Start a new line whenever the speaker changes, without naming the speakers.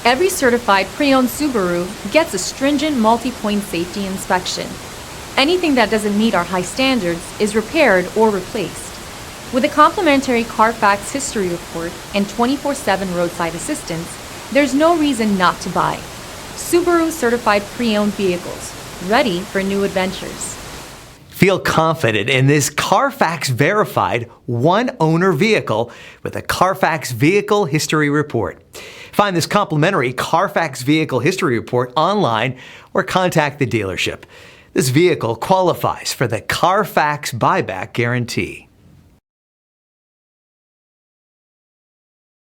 Every certified pre-owned Subaru gets a stringent multi-point safety inspection. Anything that doesn't meet our high standards is repaired or replaced. With a complimentary Carfax history report and 24/7 roadside assistance, there's no reason not to buy. Subaru certified pre-owned vehicles, ready for new adventures.
Feel confident in this Carfax verified one-owner vehicle with a Carfax Vehicle History Report. Find this complimentary Carfax Vehicle History Report online or contact the dealership. This vehicle qualifies for the Carfax Buyback Guarantee.